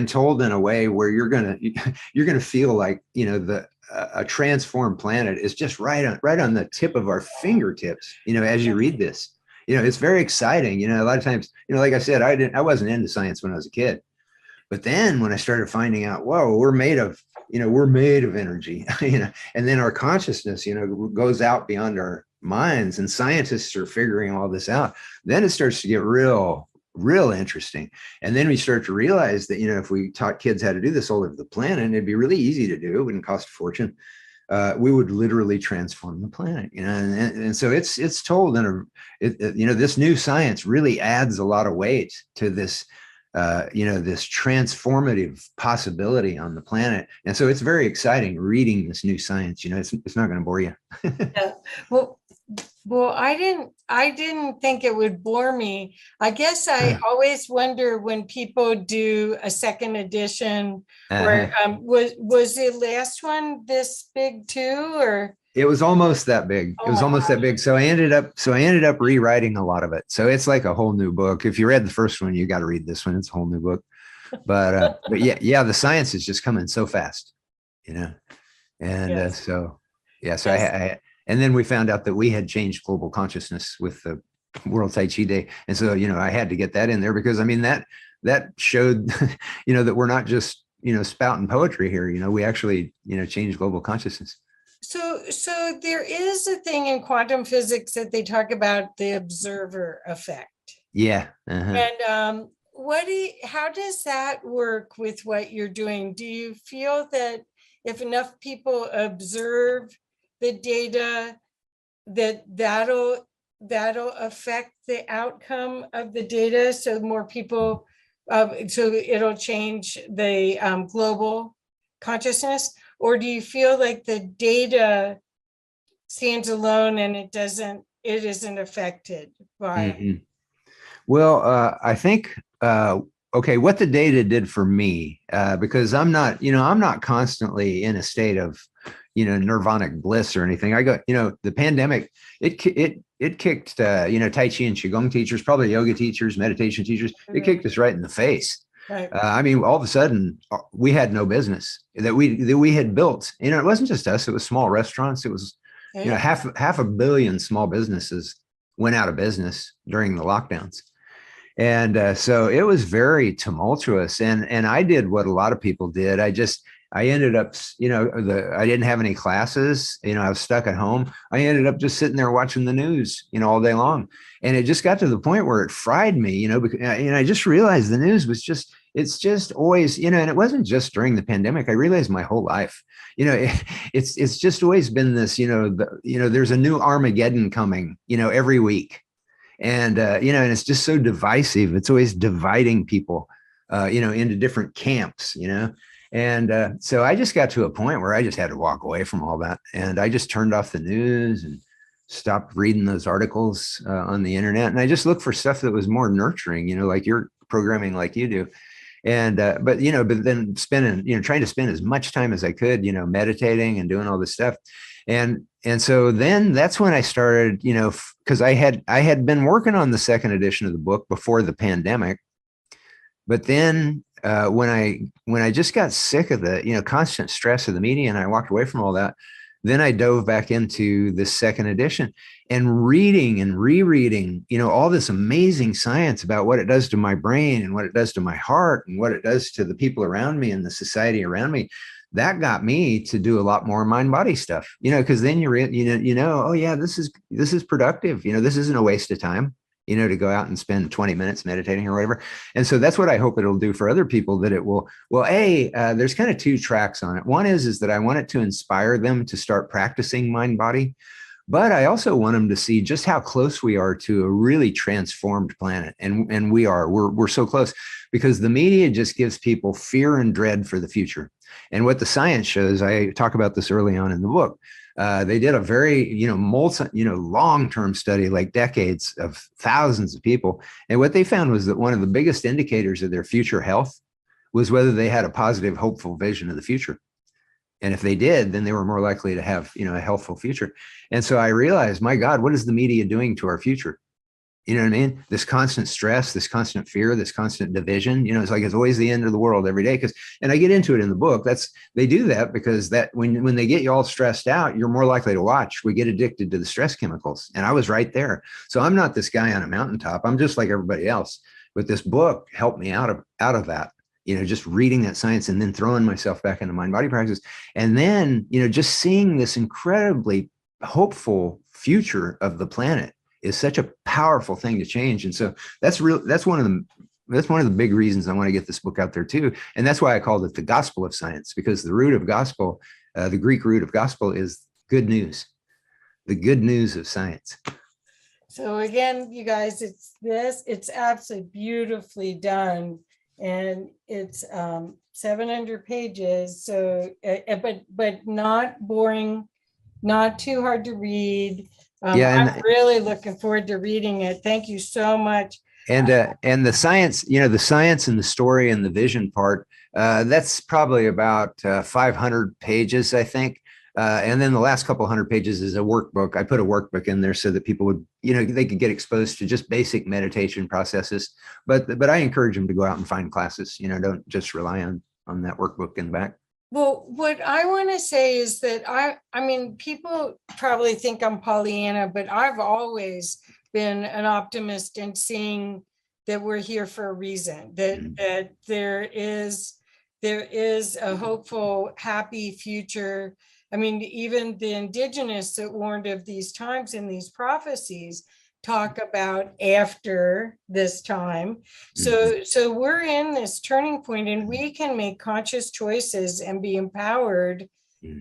told in a way where you're gonna feel like a transformed planet is just right on the tip of our fingertips. As you read this, it's very exciting. A lot of times, like I said, I wasn't into science when I was a kid, but then when I started finding out, whoa, we're made of energy, and then our consciousness, goes out beyond our minds, and scientists are figuring all this out. Then it starts to get real interesting. And then we start to realize that, if we taught kids how to do this all over the planet, it'd be really easy to do. It wouldn't cost a fortune. We would literally transform the planet, and so it's told in this new science really adds a lot of weight to this, this transformative possibility on the planet. And so it's very exciting reading this new science. It's not going to bore you. Yeah. Well, I didn't think it would bore me. I guess I always wonder when people do a second edition, or was the last one this big too, or? It was almost that big. It Oh was my almost that gosh. big. So I ended up rewriting a lot of it. So it's like a whole new book. If you read the first one, you got to read this one. It's a whole new book. But yeah, the science is just coming so fast, and Yes. so yeah. So Yes. and then we found out that we had changed global consciousness with the World Tai Chi Day, and so I had to get that in there, because I mean that showed that we're not just spouting poetry here. We actually change global consciousness. So there is a thing in quantum physics that they talk about, the observer effect. Yeah. And how does that work with what you're doing? Do you feel that if enough people observe the data, that'll affect the outcome of the data? So more people, so it'll change the global consciousness? Or do you feel like the data stands alone and it isn't affected by it? Mhm. Well, I think okay, what the data did for me, because I'm not constantly in a state of nirvanic bliss or anything. I got, the pandemic, it kicked, Tai Chi and Qigong teachers, probably yoga teachers, meditation teachers. It kicked us right in the face. Right. I mean, all of a sudden we had no business that we had built. It wasn't just us. It was small restaurants. It was, half a billion small businesses went out of business during the lockdowns. And so it was very tumultuous. And I did what a lot of people did. I ended up, I didn't have any classes, I was stuck at home. I ended up just sitting there watching the news, all day long. And it just got to the point where it fried me, because, I just realized the news was it's just always, and it wasn't just during the pandemic. I realized my whole life, it's just always been this, there's a new Armageddon coming, every week. And, and it's just so divisive. It's always dividing people, into different camps, And so I just got to a point where I just had to walk away from all that. And I just turned off the news and stopped reading those articles on the internet. And I just looked for stuff that was more nurturing, like you're programming like you do. And, but then trying to spend as much time as I could, meditating and doing all this stuff. And so then that's when I started, because I had been working on the second edition of the book before the pandemic. But then when I just got sick of the, constant stress of the media and I walked away from all that, then I dove back into this second edition and reading and rereading, all this amazing science about what it does to my brain and what it does to my heart and what it does to the people around me and the society around me. That got me to do a lot more mind body stuff, because then oh yeah, this is productive. This isn't a waste of time, to go out and spend 20 minutes meditating or whatever. And so that's what I hope it'll do for other people, that it will, there's kind of two tracks on it. One is that I want it to inspire them to start practicing mind body, but I also want them to see just how close we are to a really transformed planet. And we're so close, because the media just gives people fear and dread for the future. And what the science shows, I talk about this early on in the book, they did a very, long-term study, like decades of thousands of people. And what they found was that one of the biggest indicators of their future health was whether they had a positive, hopeful vision of the future. And if they did, then they were more likely to have, a healthful future. And so I realized, my God, what is the media doing to our future? You know what I mean? This constant stress, this constant fear, this constant division, it's like it's always the end of the world every day. And I get into it in the book. They do that because that when they get you all stressed out, you're more likely to watch. We get addicted to the stress chemicals. And I was right there. So I'm not this guy on a mountaintop. I'm just like everybody else. But this book helped me out of that, just reading that science and then throwing myself back into mind body practice. And then, just seeing this incredibly hopeful future of the planet is such a powerful thing to change. And so that's one of the big reasons I want to get this book out there too. And that's why I called it the Gospel of Science, because the root of gospel, the Greek root of gospel, is good news, the good news of science. So again, you guys, it's absolutely beautifully done. And it's 700 pages. So, but not boring, not too hard to read. I'm really looking forward to reading it. Thank you so much. And the science, the science and the story and the vision part, that's probably about 500 pages, I think. And then the last couple hundred pages is a workbook. I put a workbook in there so that people would, they could get exposed to just basic meditation processes. But I encourage them to go out and find classes. Don't just rely on that workbook in the back. Well, what I want to say is that I mean, people probably think I'm Pollyanna, but I've always been an optimist in seeing that we're here for a reason, that there is a hopeful, happy future. I mean, even the indigenous that warned of these times in these prophecies talk about after this time. So we're in this turning point, and we can make conscious choices and be empowered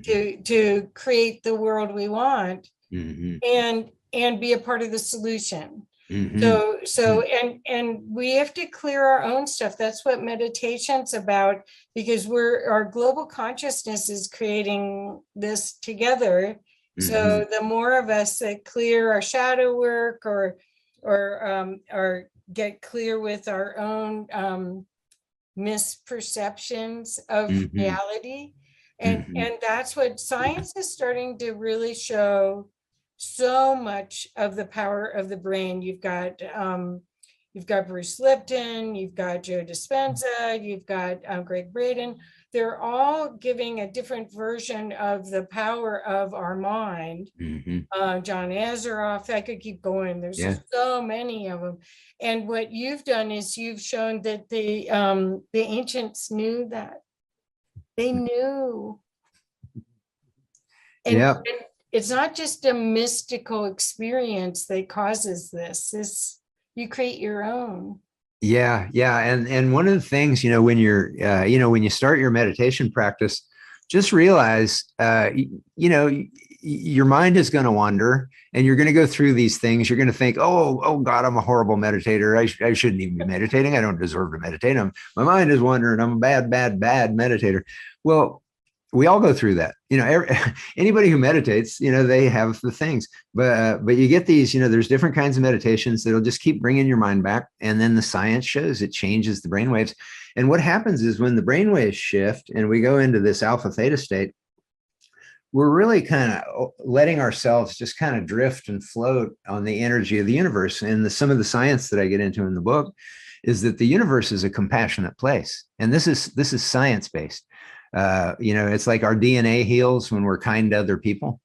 to create the world we want and be a part of the solution. And we have to clear our own stuff. That's what meditation's about, because our global consciousness is creating this together. So the more of us that clear our shadow work or get clear with our own misperceptions of reality, And that's what science is starting to really show, so much of the power of the brain. You've got Bruce Lipton, you've got Joe Dispenza, you've got Greg Braden. They're all giving a different version of the power of our mind. John Azaroff, I could keep going. There's so many of them. And what you've done is you've shown that the ancients knew that. They knew. And it's not just a mystical experience that causes this. You create your own. Yeah. And one of the things, when you're, when you start your meditation practice, just realize, your mind is going to wander, and you're going to go through these things. You're going to think, oh God, I'm a horrible meditator. I shouldn't even be meditating. I don't deserve to meditate. My mind is wandering. I'm a bad meditator. Well, we all go through that. Anybody who meditates, they have the things, but you get these, there's different kinds of meditations that'll just keep bringing your mind back. And then the science shows it changes the brainwaves. And what happens is when the brainwaves shift and we go into this alpha theta state, we're really kind of letting ourselves just kind of drift and float on the energy of the universe. And some of the science that I get into in the book is that the universe is a compassionate place. And this is science-based. It's like our DNA heals when we're kind to other people,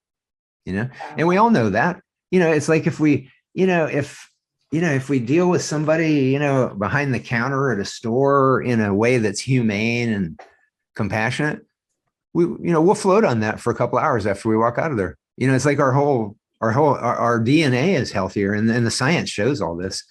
and we all know that. It's like if we deal with somebody, behind the counter at a store in a way that's humane and compassionate, we'll float on that for a couple of hours after we walk out of there. It's like our DNA is healthier, and the science shows all this.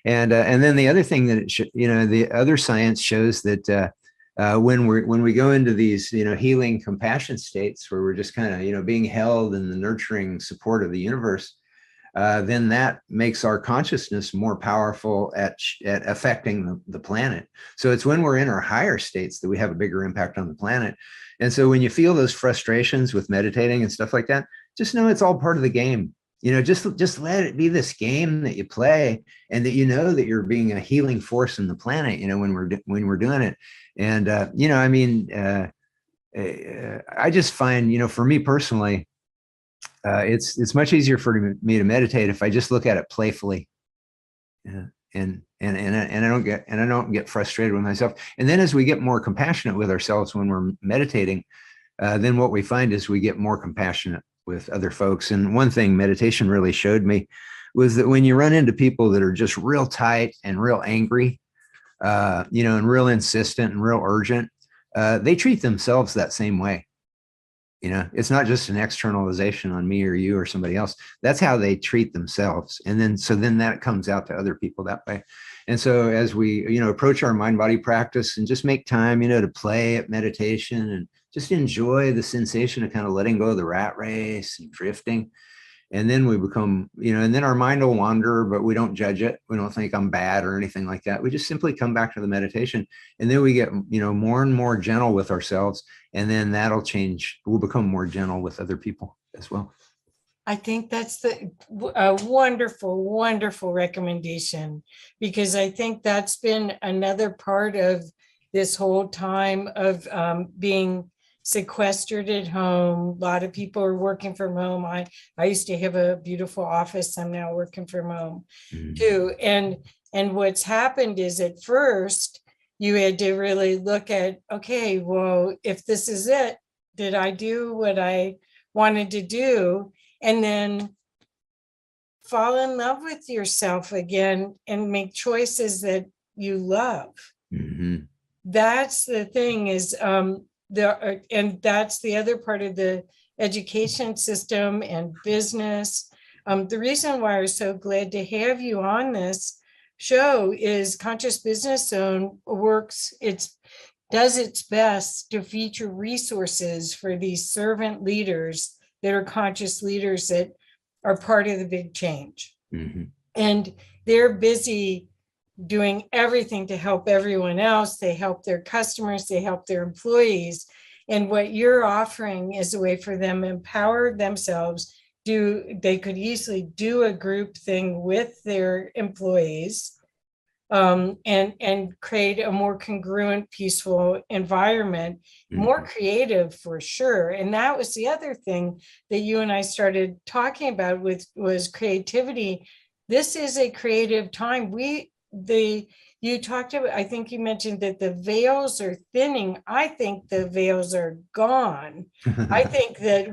And then the other thing that the other science shows that when we go into these healing compassion states where we're just kind of being held in the nurturing support of the universe, then that makes our consciousness more powerful at affecting the planet. So it's when we're in our higher states that we have a bigger impact on the planet. And so when you feel those frustrations with meditating and stuff like that, just know it's all part of the game. Just let it be this game that you play, and that that you're being a healing force in the planet. When we're doing it, and I just find for me personally, it's much easier for me to meditate if I just look at it playfully, and I don't get frustrated with myself. And then as we get more compassionate with ourselves when we're meditating, then what we find is we get more compassionate with other folks. And one thing meditation really showed me was that when you run into people that are just real tight and real angry, and real insistent and real urgent, they treat themselves that same way. It's not just an externalization on me or you or somebody else. That's how they treat themselves. And then that comes out to other people that way. And so as we, approach our mind body practice and just make time, to play at meditation and just enjoy the sensation of kind of letting go of the rat race and drifting. And then we become, and then our mind will wander, but we don't judge it. We don't think I'm bad or anything like that. We just simply come back to the meditation, and then we get, more and more gentle with ourselves. And then that'll change. We'll become more gentle with other people as well. I think that's a wonderful, wonderful recommendation, because I think that's been another part of this whole time of being sequestered at home. A lot of people are working from home. I used to have a beautiful office. I'm now working from home too. And what's happened is, at first you had to really look at, okay, well, if this is it, did I do what I wanted to do? And then fall in love with yourself again and make choices that you love. That's the thing is, and that's the other part of the education system and business. The reason why I'm so glad to have you on this show is Conscious Business Zone does its best to feature resources for these servant leaders that are conscious leaders that are part of the big change. And they're busy doing everything to help everyone else. They help their customers, they help their employees. And what you're offering is a way for them to empower themselves. They could easily do a group thing with their employees, and create a more congruent, peaceful environment, more creative for sure. And that was the other thing that you and I started talking about was creativity. This is a creative time. You talked about, I think you mentioned that the veils are thinning. I think the veils are gone. I think that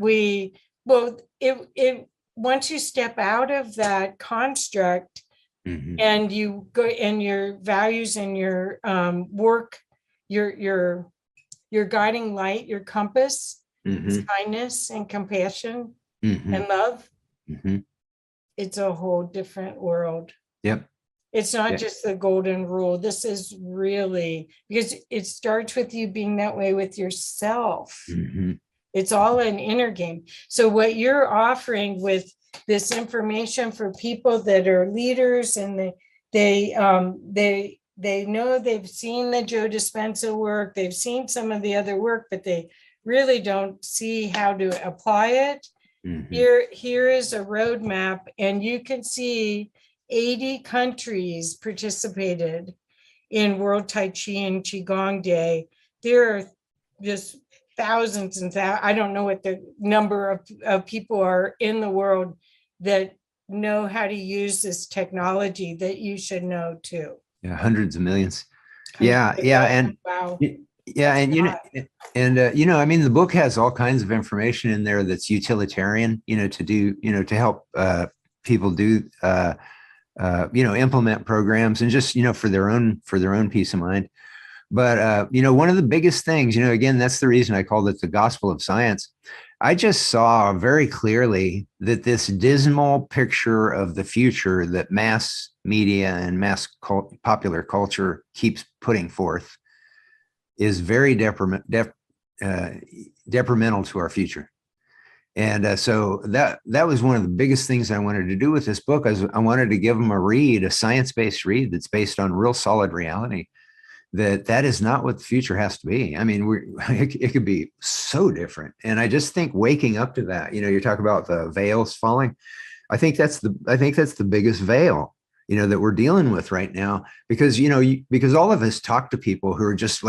once you step out of that construct, and you go and your values and your work, your guiding light, your compass is kindness and compassion and love. It's a whole different world. Yep. It's not just the golden rule. This is really, because it starts with you being that way with yourself. It's all an inner game. So what you're offering with this information for people that are leaders, and they know, they've seen the Joe Dispenza work, they've seen some of the other work, but they really don't see how to apply it. Here is a roadmap, and you can see 80 countries participated in World Tai Chi and Qigong Day. There are just thousands and thousands. I don't know what the number of people are in the world that know how to use this technology that you should know too. Yeah, hundreds of millions. Yeah, and wow. Yeah, and I mean, the book has all kinds of information in there that's utilitarian, to help people do implement programs and just for their own peace of mind. But one of the biggest things, again, that's the reason I called it the gospel of science. I just saw very clearly that this dismal picture of the future that mass media and popular culture keeps putting forth is very detrimental to our future. And so that was one of the biggest things I wanted to do with this book. I wanted to give them a science-based read that's based on real solid reality. That is not what the future has to be. I mean, it could be so different. And I just think waking up to that, you talk about the veils falling. I think that's the biggest veil, that we're dealing with right now, because, because all of us talk to people who are just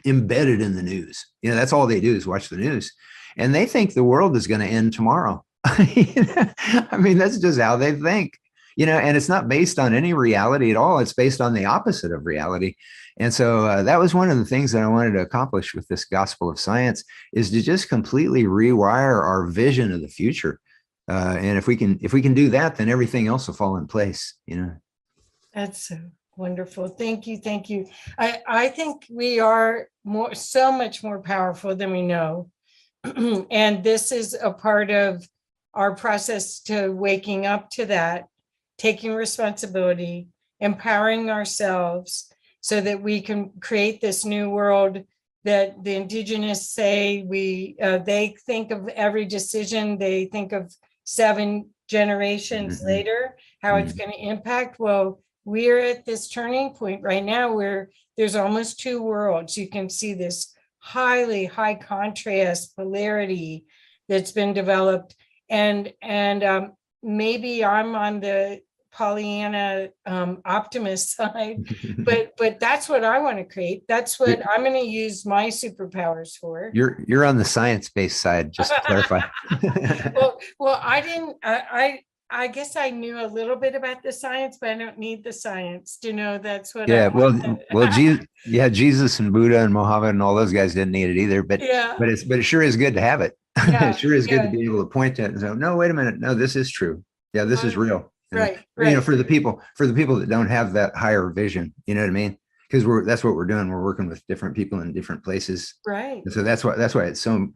embedded in the news. That's all they do is watch the news, and they think the world is going to end tomorrow. I mean, that's just how they think, and it's not based on any reality at all. It's based on the opposite of reality. And so that was one of the things that I wanted to accomplish with this gospel of science, is to just completely rewire our vision of the future. And if we can do that, then everything else will fall in place, That's so wonderful. Thank you. Thank you. I think we are so much more powerful than we know. And this is a part of our process to waking up to that, taking responsibility, empowering ourselves so that we can create this new world that the indigenous say they think of every decision, they think of 7 generations later, how it's going to impact. Well, we're at this turning point right now where there's almost 2 worlds. You can see this high contrast polarity that's been developed. And maybe I'm on the Pollyanna optimist side, but that's what I want to create. That's what I'm going to use my superpowers for. You're on the science-based side, just to clarify. well, I didn't. I guess I knew a little bit about the science, but I don't need the science to know that's what. Yeah, Jesus and Buddha and Muhammad and all those guys didn't need it either. But it sure is good to have it. It sure is good to be able to point to it and say, no, wait a minute, no, this is true. Yeah, this is real. Right. For the people that don't have that higher vision, you know what I mean? Because that's what we're doing. We're working with different people in different places. Right. And so that's why it's so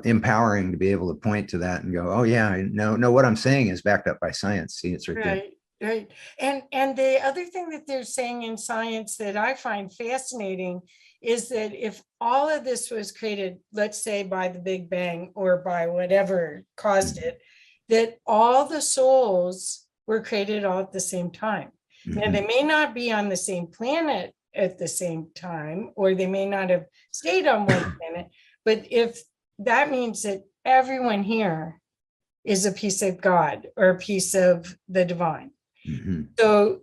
empowering to be able to point to that and go, oh yeah, no, what I'm saying is backed up by science. See, it's right there. Right. And the other thing that they're saying in science that I find fascinating is that if all of this was created, let's say by the Big Bang or by whatever caused it, that all the souls were created all at the same time. Now, they may not be on the same planet at the same time, or they may not have stayed on one planet, but if that means that everyone here is a piece of God or a piece of the divine. So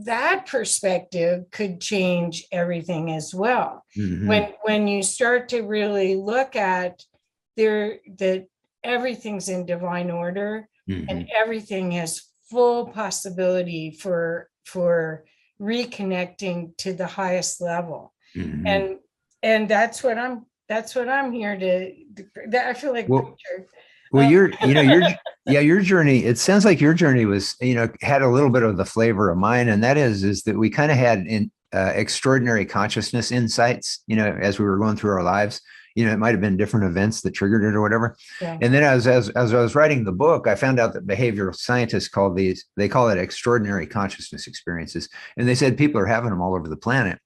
that perspective could change everything as well. Mhm. When you start to really look at that everything's in divine order and Mhm. everything has full possibility for reconnecting to the highest level. Mhm. And that's what I'm here to, I feel like Well, preacher. well, Um, your journey, it sounds like your journey was, had a little bit of the flavor of mine. And that is that we kind of had extraordinary consciousness insights, as we were going through our lives. It might have been different events that triggered it or whatever. yeah. And then as I was writing the book, I found out that behavioral scientists they call it extraordinary consciousness experiences. And they said people are having them all over the planet.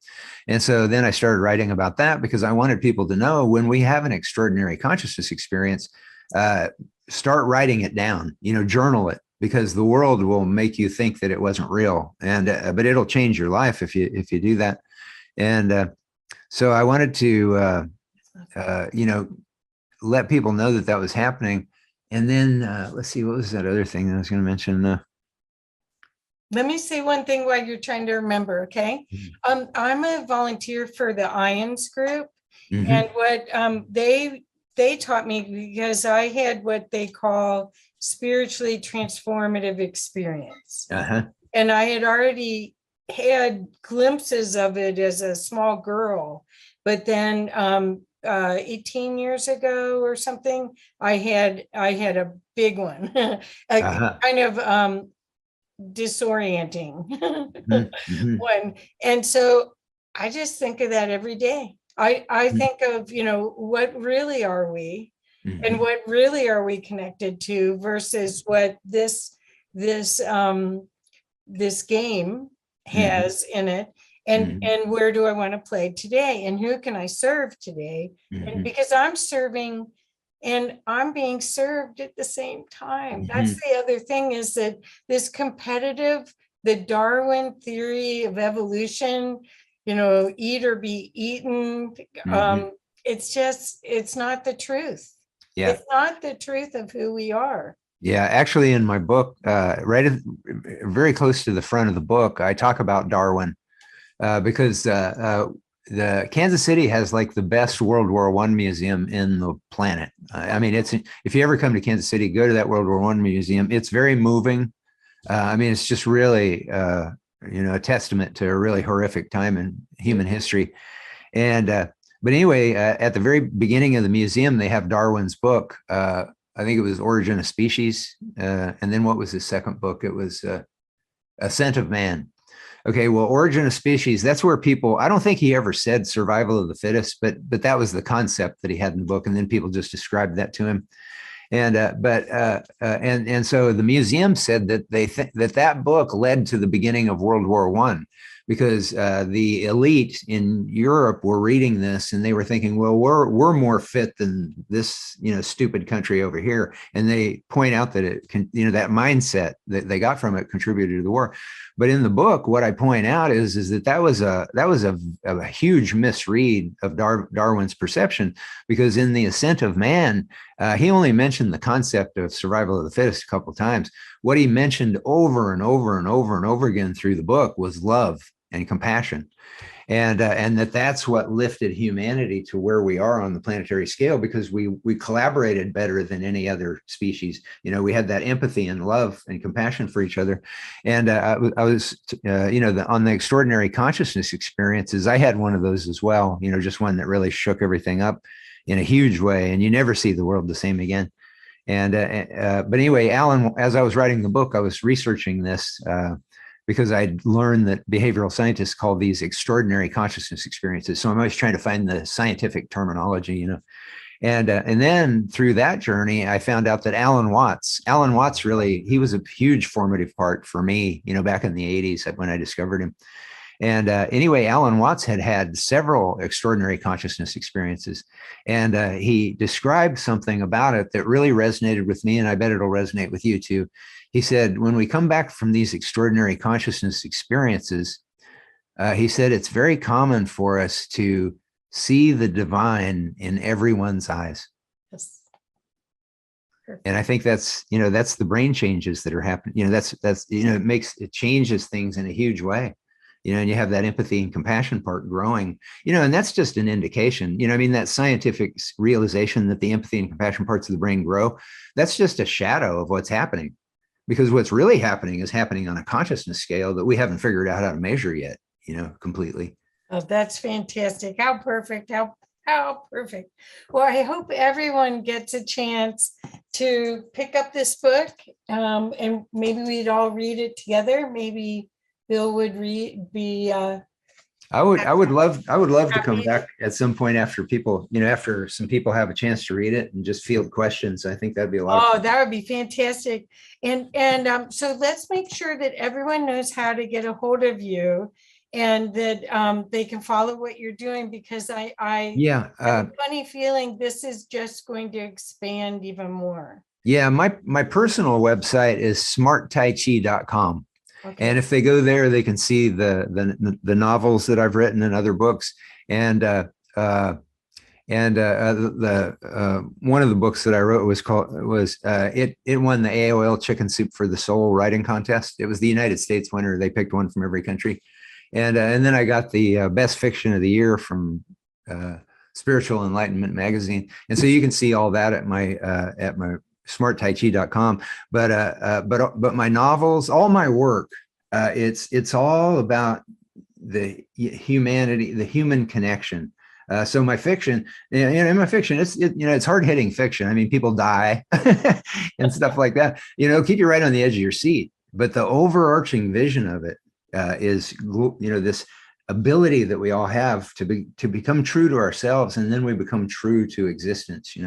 And so then I started writing about that because I wanted people to know when we have an extraordinary consciousness experience, uh, start writing it down, journal it, because the world will make you think that it wasn't real. And, but it'll change your life if you do that. And so I wanted to, let people know that that was happening. And then let's see, what was that other thing that I was going to mention? Let me say one thing while you're trying to remember, okay? I'm a volunteer for the IONS group, Mm-hmm. and what they taught me, because I had what they call spiritually transformative experience, Uh-huh. and I had already had glimpses of it as a small girl, but then 18 years ago or something, I had a big one, a Uh-huh. kind of disorienting Mm-hmm. one. And so I just think of that every day. I Mm-hmm. think of, what really are we, and Mm-hmm. what really are we connected to versus what this game Mm-hmm. has in it, and where do I want to play today, and who can I serve today, and Mm-hmm. because I'm serving and I'm being served at the same time. Mm-hmm. That's the other thing, is that this competitive, the Darwin theory of evolution, eat or be eaten, Mm-hmm. it's not the truth. Yeah. It's not the truth of who we are. Yeah, actually, in my book, very close to the front of the book, I talk about Darwin because the Kansas City has like the best World War I museum in the planet. I mean, if you ever come to Kansas City, go to that World War I museum. It's very moving. I mean, it's just really a testament to a really horrific time in human history. And but anyway, at the very beginning of the museum, they have Darwin's book. I think it was Origin of Species. And then what was his second book? It was Ascent of Man. Okay, well, Origin of Species, that's where people, I don't think he ever said survival of the fittest, but that was the concept that he had in the book. And then people just described that to him. And and so the museum said that they that book led to the beginning of World War I, because the elite in Europe were reading this and they were thinking, well, we're more fit than this stupid country over here, and they point out that it can, that mindset that they got from it contributed to the war. But in the book, what I point out is that was a huge misread of Darwin's perception, because in the Ascent of Man, he only mentioned the concept of survival of the fittest a couple of times. What he mentioned over and over and over and over again through the book was love and compassion. And that's what lifted humanity to where we are on the planetary scale, because we collaborated better than any other species. We had that empathy and love and compassion for each other. And I was on the extraordinary consciousness experiences, I had one of those as well. Just one that really shook everything up in a huge way, and you never see the world the same again. And but anyway, Alan, as I was writing the book, I was researching this. Because I'd learned that behavioral scientists call these extraordinary consciousness experiences. So I'm always trying to find the scientific terminology, And then through that journey, I found out that Alan Watts really, he was a huge formative part for me, back in the 80s when I discovered him. And anyway, Alan Watts had several extraordinary consciousness experiences. And he described something about it that really resonated with me, and I bet it'll resonate with you too. He said, when we come back from these extraordinary consciousness experiences, he said, it's very common for us to see the divine in everyone's eyes. Yes. And I think that's, that's the brain changes that are happening. It changes things in a huge way, and you have that empathy and compassion part growing, and that's just an indication, that scientific realization that the empathy and compassion parts of the brain grow, that's just a shadow of what's happening, because what's really happening is happening on a consciousness scale that we haven't figured out how to measure yet, completely. Oh, that's fantastic. How perfect. How perfect. Well, I hope everyone gets a chance to pick up this book, and maybe we'd all read it together. Maybe Bill would I would love to come back at some point after after some people have a chance to read it and just field questions. I think that'd be a lot of fun. That would be fantastic. And so let's make sure that everyone knows how to get a hold of you, and that they can follow what you're doing, because I have a funny feeling this is just going to expand even more. Yeah, my personal website is smarttaichi.com. Okay. And if they go there, they can see the novels that I've written and other books. And one of the books that I wrote it won the AOL Chicken Soup for the Soul writing contest. It was the United States winner. They picked one from every country. And then I got the best fiction of the year from Spiritual Enlightenment magazine. And so you can see all that at my smarttaichi.com. But my novels, all my work, it's all about the humanity, the human connection. So my fiction, in my fiction, it's hard-hitting fiction. I mean, people die and stuff like that. Keep you right on the edge of your seat. But the overarching vision of it is, this ability that we all have to become true to ourselves, and then we become true to existence.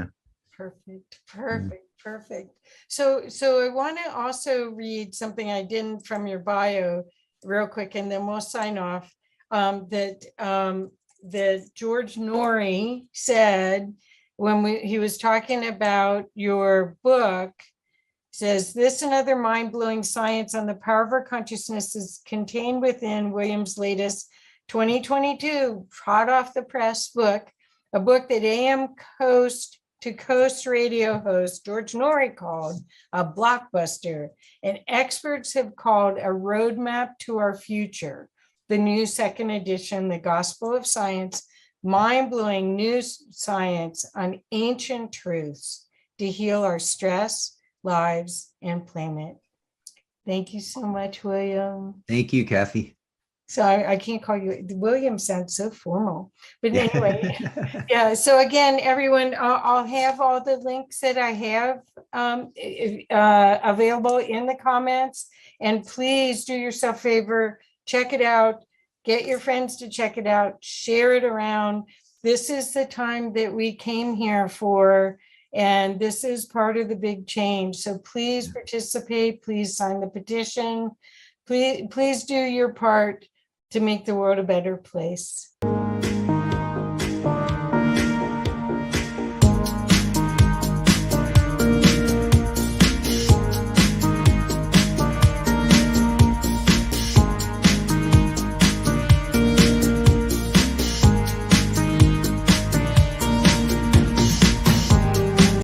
Perfect. So I want to also read something I didn't from your bio real quick, and then we'll sign off. That George Noory said when he was talking about your book, says this and other mind-blowing science on the power of our consciousness is contained within William's latest 2022 hot off the press book, a book that AM Coast to Coast radio host George Noory called a blockbuster, and experts have called a roadmap to our future. The new second edition, The Gospel of Science, mind-blowing new science on ancient truths to heal our stress, lives, and planet. Thank you so much, William. Thank you, Kathy. So I can't call you William, sounds so formal, but anyway, yeah. So again, everyone, I'll have all the links that I have available in the comments, and please do yourself a favor, check it out, get your friends to check it out, share it around. This is the time that we came here for, and this is part of the big change. So please participate, please sign the petition, please do your part to make the world a better place.